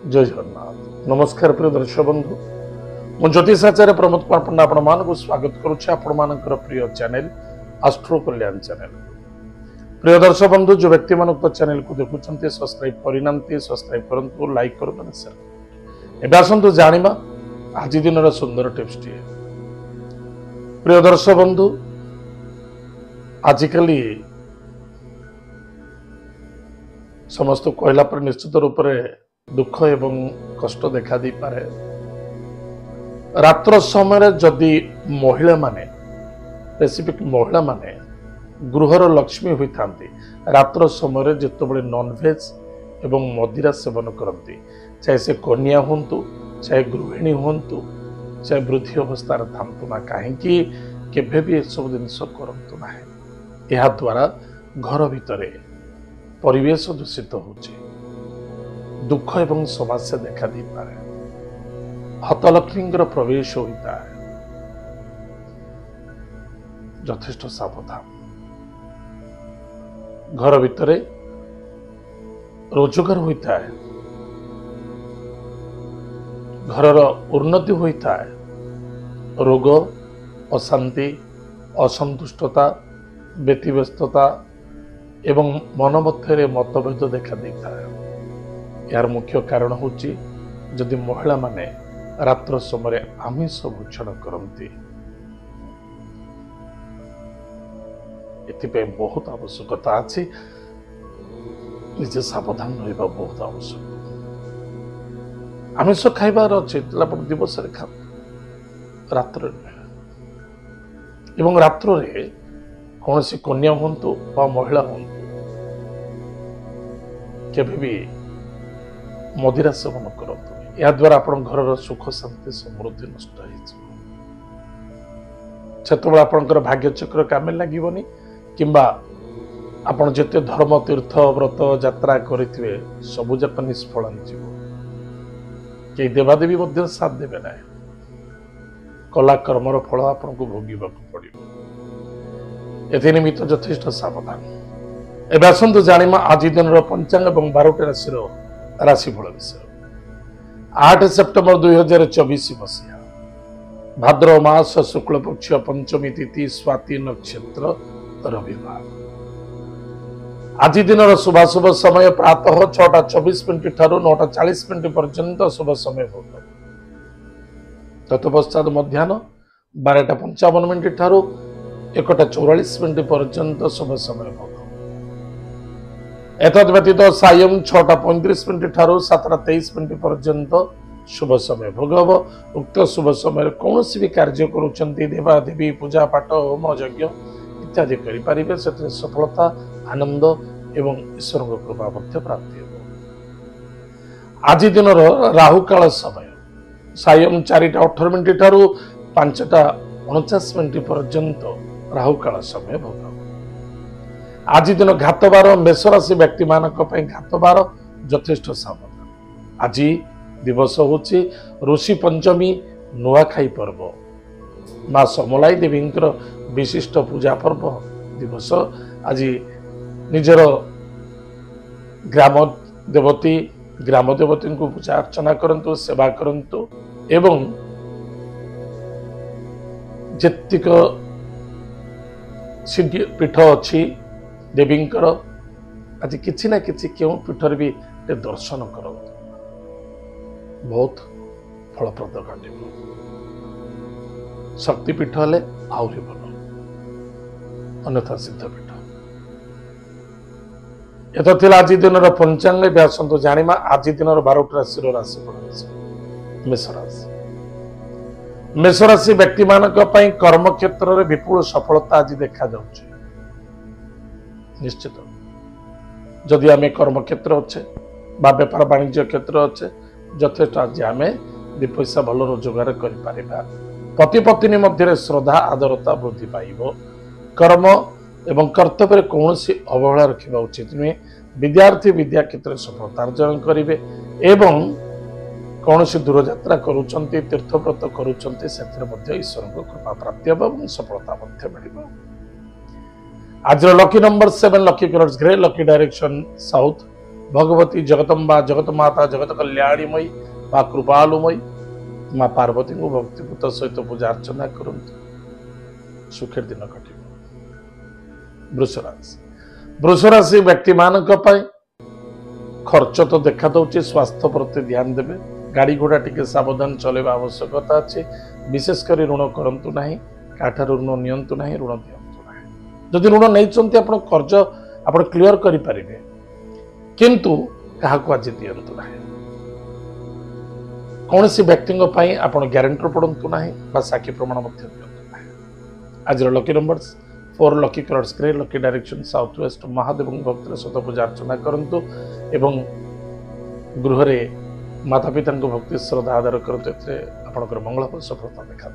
जय जगन्नाथ नमस्कार प्रिय दर्शक बंधु मु ज्योतिषाचार्य प्रमोद कुमार पंडा आपण स्वागत करुच्छे आपण प्रिय चैनल एस्ट्रो कल्याण चैनल। प्रिय दर्शक बंधु जो व्यक्ति मान चैनल को देखुं सब्सक्राइब करना सब्सक्राइब करूँ लाइक करूँ शेयर एवं आसतु जाना आज दिन सुंदर टिप्स टी। प्रिय दर्शक बंधु आजिकली समस्त कहला पर निश्चित रूप से दुख एवं कष्ट देखा दी पारे। रात्र समय जदि महिला माने स्पेसिफिक महिला माने गृहर लक्ष्मी होता रात्र समय जिते नॉनवेज एवं मदिरा सेवन करती चाहे से कन्या हूँ चाहे गृहिणी हूँ चाहे वृद्धि अवस्था था ना कहीं केभे भी सब जिनस करतु ना। यह द्वारा घर भितर परिवेश दूषित होची दुख एवं समस्या देखा दी पारे। हतलक्ष्मी प्रवेश होता है यथेष्ट सावधान। घर भितर रोजगार होता है घर उन्नति होता है रोग अशांति असंतुष्टता व्यतिव्यस्तता एवं मन मध्य मतभेद देखा देता है। यार मुख्य कारण होची जदि महिला माने रात्र समय आमिष भक्षण करती एथिपे बहुत आवश्यकता अच्छी निजे सावधान रहा बहुत आवश्यक। आमिष खाइबार अच्छे दिवस खा रात्र एवं रात्र कौन सी कन्या हूँ महिला हूँ केभी भी मदिरा सेवन करतु या द्वारा आपण घर सुख शांति समृद्धि नष्ट हो आपणकर भाग्य चक्र काम लगनी किंबा आपण जिते धर्म तीर्थ व्रत यात्रा करेंगे सबुजाक निष्फल कई देवादेवी साथ देवे ना कला कर्मर फल आपन को भोगवा पड़ो एनिमित्त यथेष्ट सावधान। एवं आसतु जाना आज दिन पंचांग और 12टी राशि राशिफल विषय। 8 सेप्टेम्बर 2024 मसीहा भाद्रव मास शुक्ल पक्ष पंचमी तिथि स्वाति नक्षत्र रविवार। आज दिन शुभाशुभ समय प्रातः 6:24 ठारू 9:40 पर्यंत शुभ समय भोग तत्पश्चात मध्याह्न 12:55 ठारू 1:44 पर्यंत शुभ समय भोग एतद व्यतीत सायं 6:35 ठारू 7:23 पर्यंत शुभ समय भोग हम। उक्त शुभ समय कौन भी कार्य करुँच देवादेवी पूजा पाठ होम यज्ञ इत्यादि करें से सफलता आनंद एवं ईश्वर कृपा प्राप्ति हो। आज दिन राहुकाल समय सायं 4:18 ठारू 5:49 पर्यंत राहुकाल समय भोग। आज दिन घातबार मेष राशि व्यक्ति मानक घातबार यथेष्ट सावधान। आज दिवस होची ऋषि पंचमी नुआखाई पर्व माँ समलाई देवी विशिष्ट पूजा पर्व दिवस। आज निजर ग्राम देवती को पूजा अर्चना करंतु सेवा करंतु एवं जेतिक सिद्धि पीठ अच्छी देवींकर आज किसी ना किसी क्यों पीठर भी दर्शन कर बहुत फलप्रद घटे। शक्तिपीठ हेले आहरी भल अन्यथा सिद्धपीठ। एत आज दिन पंचांग आसतु जाना आज दिन 12टी राशि राशिफल। मेष राशि मेष राशि व्यक्ति मानक कर्म क्षेत्र में विपुल सफलता आज देखा जाउछि। निश्चित जदि आम कर्म क्षेत्र अच्छे बा व्यापार वाणिज्य क्षेत्र अच्छे यथेष्ट आज आम 2 पैसा भल रोजगार कर पति पत्नी मध्य श्रद्धा आदरता वृद्धि पाइब। कर्म एवं कर्तव्य कौन सी अवहेला रखा उचित नुहे। विद्यार्थी विद्या क्षेत्र में सफलता अर्जन करेंगे एवं कौन सी दूर यात्रा करुँच तीर्थव्रत करुँच ईश्वर कृपा प्राप्ति और सफलता आज lucky number 7 lucky colours grey lucky direction south Bhagwati Jagdamba जगत माता जगत कल्याणीमयी माँ कृपालुमयी माँ पार्वती को भक्तिपूत सहित पूजा अर्चना करंतु सुखर दिन कट वृष राशि वृष राशि व्यक्ति मान खर्च तो देखा दौर स्वास्थ्य प्रति ध्यान देवे गाड़ी घोड़ा टिके सावधान चलवा आवश्यकता अच्छे विशेषकर ऋण करंतु नहीं काठार ऋण नियंतु नहीं ऋण दियंतु नहीं जदि ऋण नहीं आप कर्ज आप क्लियर करें किंतु क्या आज दियंतु नहीं कौन सी व्यक्ति आप ग्यारंटर पड़तु ना साक्षी प्रमाण दिंतु ना आज lucky numbers 4 lucky colours grey lucky direction south west Mahadev भक्ति सहित पूजा अर्चना करंतु एवं गृह माता पिता भक्ति श्रद्धा आदर करते आपंकर मंगल सफलता देखा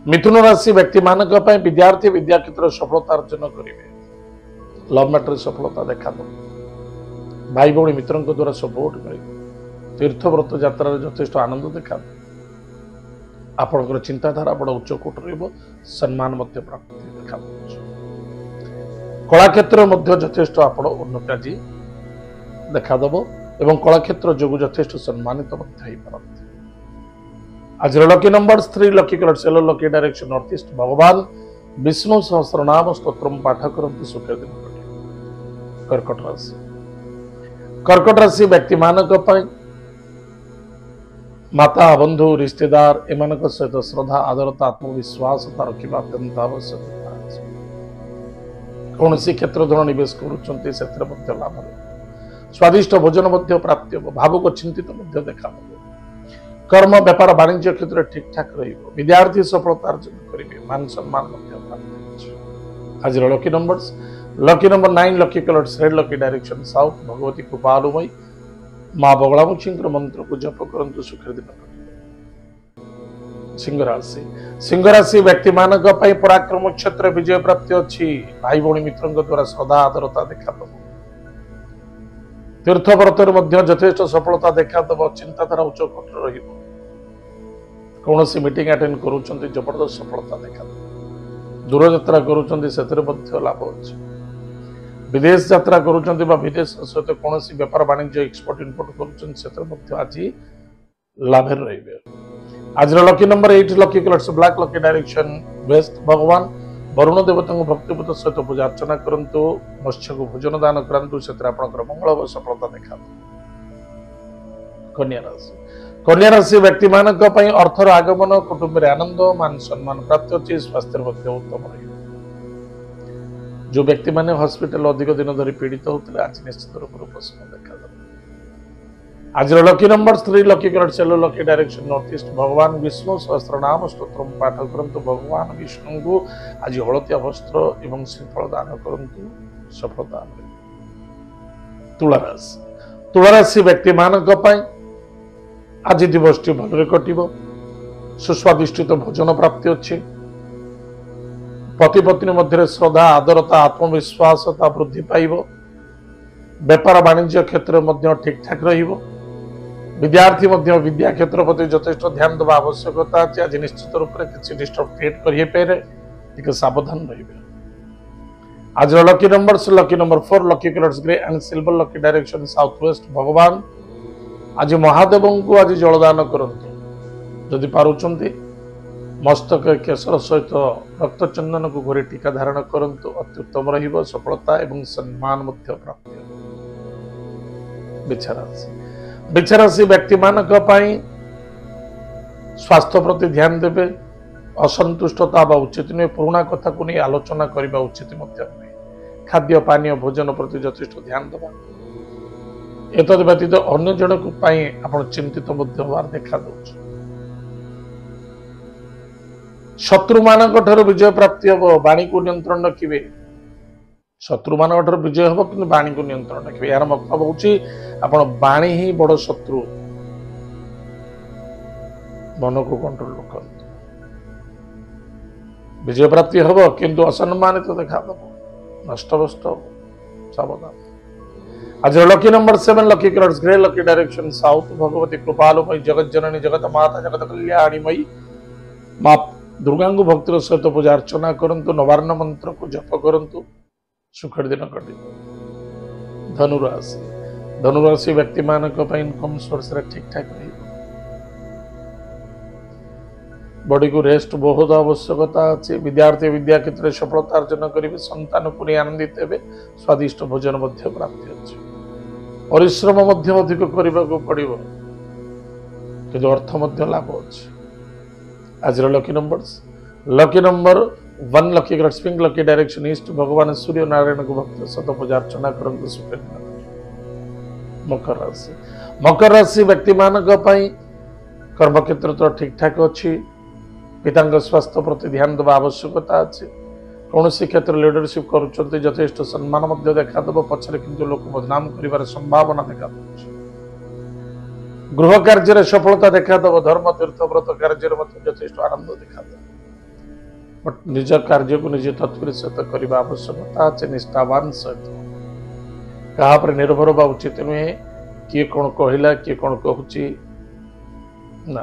मिथुन राशि व्यक्ति मान विद्यार्थी विद्या क्षेत्र सफलता अर्जन करेंगे लव मैटर सफलता देखा भाई भौणी मित्रों द्वारा सपोर्ट मिले तीर्थव्रत यात्रा यथेष्ट आनंद देखा आपंकर चिंताधारा बड़ उच्चकोट सम्मान प्राप्त देखा कला क्षेत्र यथेष्ट आप उन्नति आज देखादेव एवं कला क्षेत्र जो यथेष्ट सम्मानित आज lucky number 3 lucky colour yellow lucky direction north east भगवान विष्णु सहस्रनाम स्तोत्र पाठ करंतु सुख दिन कर्कट राशि व्यक्ति मानक माता बंधु रिश्तेदार एम सहित श्रद्धा आदरता आत्मविश्वास रखा अत्यंत आवश्यक कौन सी क्षेत्र धन निवेश कर लाभ स्वादिष्ट भोजन प्राप्त हो भावुक चिंतित देखा कर्म व्यापार वाणिज्य क्षेत्र ठीक ठाक विद्यार्थी सफलता अर्जन करेंगे मान सम्मान प्राप्त आज lucky number 9 lucky colours red lucky direction south Bhagwati कृपालुमयी माँ बगलामुखी मंत्र को जप करंतु सुखर दिन सिंह राशि व्यक्ति मान पराक्रम क्षेत्र विजय प्राप्ति अच्छी भाई भौणी मित्रों द्वारा श्रद्धा आदरता देखा तीर्थव्रतर यथेष्ट सफलता देखा चिंताधारा उच्च कोट कौन सी मीटिंग अटेंड करूँ जबरदस्त सफलता देखा दूर यात्रा करूँ लाभ अच्छे विदेश यात्रा करूँ विदेश सहित कौन सी व्यापार वाणिज्य एक्सपोर्ट इम्पोर्ट कर आज लाभ रे आज lucky number 8 lucky colours black lucky direction waste भगवान वरुण देवता भक्तिपूत सहित पूजा अर्चना करंतु मत्स्य को भोजन दान करंतु मंगल सफलता देखा कन्या राशि व्यक्ति मान अर्थर आगमन कुटुंब आनंद मान सम्मान प्राप्त अच्छी स्वास्थ्य उत्तम जो व्यक्ति माने हॉस्पिटल अधिक दिन धरी पीड़ित होते आज निश्चित रूप उपशम देखा आज lucky number 3 lucky colours yellow lucky direction north east भगवान विष्णु सहस्रनाम स्तोत्र पाठ करंतु भगवान विष्णु को आज हलदिया वस्त्र एवं श्रीफल दान करंतु सफलता तुला राशि व्यक्ति मानक आज दिवस भल कटिब सुस्वादिष्टित भोजन प्राप्ति अच्छी पति पत्नी मध्य श्रद्धा आदरता आत्मविश्वास वृद्धि पाइब व्यापार वाणिज्य क्षेत्र ठीक ठाक रहिबो विद्यार्थी विद्या क्षेत्र प्रति यथेष्ट ध्यान देवा आवश्यकता अच्छे आज निश्चित रूप से किसी डिस्टर्ब क्रिएट करेंगे सावधान रहिबे आज lucky number 4 lucky colours grey and silver lucky direction south west भगवान आज महादेव को आज जलदान करंतु जदि पारुचंती मस्तक केशर सहित रक्त चंदन को घरे टीका धारण करंतु अत्युत्तम रहिबो सफलता एवं सम्मान प्राप्त बिछराशि व्यक्ति मानक स्वास्थ्य प्रति ध्यान देवे असंतुष्टता उचित नुहे पुराणा कथा को नहीं आलोचना करने उचित खाद्य पानीय भोजन प्रति यथेष्ट ध्यान देवा एतद व्यतीत अन्य जन को चिंतित देखा दौर शत्रु मान विजय प्राप्ति हम वाणी को नियंत्रण रखिए शत्रु मान विजय हम कि वाणी को नियंत्रण रखिए यार मतलब हूँ वाणी ही बड़ शत्रु मन को कंट्रोल कर विजय प्राप्ति हम किंतु असम्मानित देखा नष्टभ्रष्ट सावधान आज lucky number 7 lucky colours grey lucky direction south Bhagwati कृपालुमयी जगत जननी जगत माता जगत कल्याणीमयी माँ दुर्गा भक्तिर सहित पूजा अर्चना करंतु नवार्ण मंत्र को जप करंतु सुखर दिन कटे धनुराशि धनुराशि व्यक्ति मान इनकम सोर्स ठीक ठाक रही बॉडी को रेस्ट बहुत आवश्यकता अच्छी विद्यार्थी विद्या क्षेत्र में सफलता अर्जन करेंगे संतान को नहीं आनंदित हे स्वादिष्ट भोजन प्राप्ति अच्छी परिश्रम अधिक करने को पड़ो कि अर्थ लाभ अच्छे आज lucky number 1 lucky grade pink lucky direction east भगवान सूर्य नारायण को भक्त शत पूजा अर्चना करते सुख मकर राशि व्यक्ति मान कर्म क्षेत्र तो ठीक ठाक अच्छी पिता स्वास्थ्य प्रति ध्यान देवा आवश्यकता अच्छी कौन क्षेत्र लीडरशिप कर यथेष्ट सम्मान देखादेव पछरे किंतु लोक बदनाम कर संभावना देखा गृह कार्य सफलता देखादेव धर्म तीर्थ व्रत कार्य यथेष्ट आनंद देखादेव बट निज कार्य को निज तत्पर सहित करने आवश्यकता अच्छे निष्ठावान सहित क्या निर्भर हवा उचित नुहे किए कौन कहला किए कौन कहूँ ना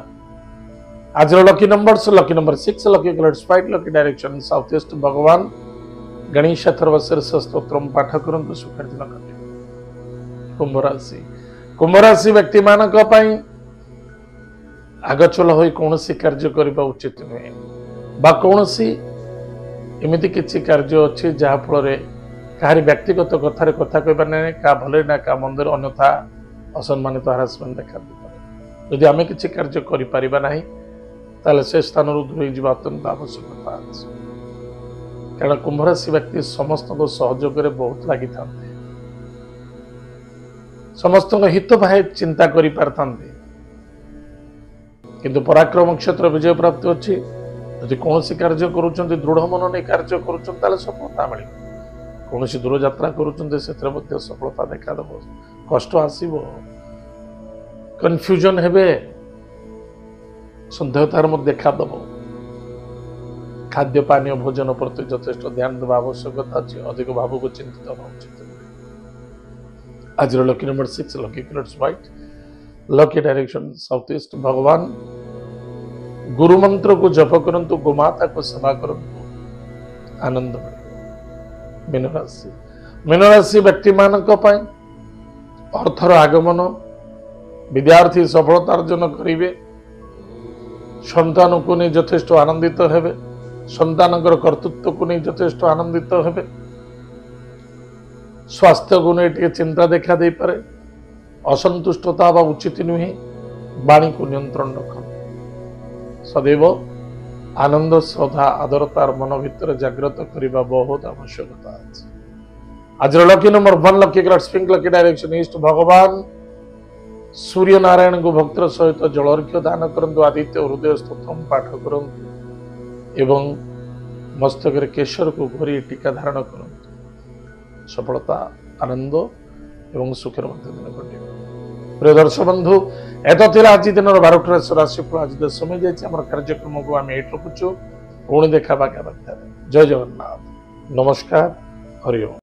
आज lucky number 6 lucky colours white lucky direction south east भगवान गणेश अथर्वशीर्ष स्तोत्र पाठ करंतु सुखर दिन कटे कुंभ राशि व्यक्ति मान आगचल हो कौन कार्य करने उचित नुहे बा कौन एमती किसी कार्य अच्छी जहाँफल कहारी व्यक्तिगत कथार कथा कहबार ना क्या भले ना क्या मंदिर अन्यथा असम्मानित हारासमेंट देखा यदि आम किसी कार्य करें ताले से स्थान दूर जावा अत्यंत आवश्यकता अच्छे कारण कुंभ राशि व्यक्ति समस्त सहयोग बहुत लगी था समस्त हित भाई चिंता कर किंतु पराक्रम क्षेत्र विजय प्राप्ति अच्छी यदि कौन कार्य करुँच दृढ़ मन नहीं कार्य करुँच सफलता मिल कौन दूर यात्रा करुँच सफलता देखा कष्ट आसब कन्फ्यूजन हेबे सन्देहतार देखादेव खाद्य पानीय भोजन प्रति यथेष्ट ध्यान देवा आवश्यकता अच्छी अधिक भाव को चिंतित होना उचित आज lucky number 6 lucky colours white lucky direction south east भगवान गुरु मंत्र को जप करंतु गोमाता को सेवा करंतु आनंद मीन राशि व्यक्ति मान अर्थर आगमन विद्यार्थी सफलता अर्जन करेंगे संतान को नहीं यथेष्ट आनंदित हेबे संतान कर्तृत्व को नहीं यथेष्ट आनंदित हेबे स्वास्थ्य को नहीं चिंता देखा दे पारे असंतुष्टता वा उचित नुहे वाणी को नियंत्रण रख सदैव आनंद श्रद्धा आदरतार मन भीतर जागृत करने बहुत आवश्यकता है आज lucky number 1 lucky grade pink lucky direction east भगवान सूर्य नारायण को भक्त सहित जलर्घ्य दान करंतु आदित्य हृदय स्तोत्रम पाठ करंतु एवं मस्तक केशर को घोरी टीका धारण करंतु सफलता आनंद एवं सुखर दिन घटे प्रिय दर्शक बंधु एत आज दिन 12 राशिफल आज समय जाम कार्यक्रम को आम ये रखुचु पुणी देखा जय जगन्नाथ नमस्कार हरिओम।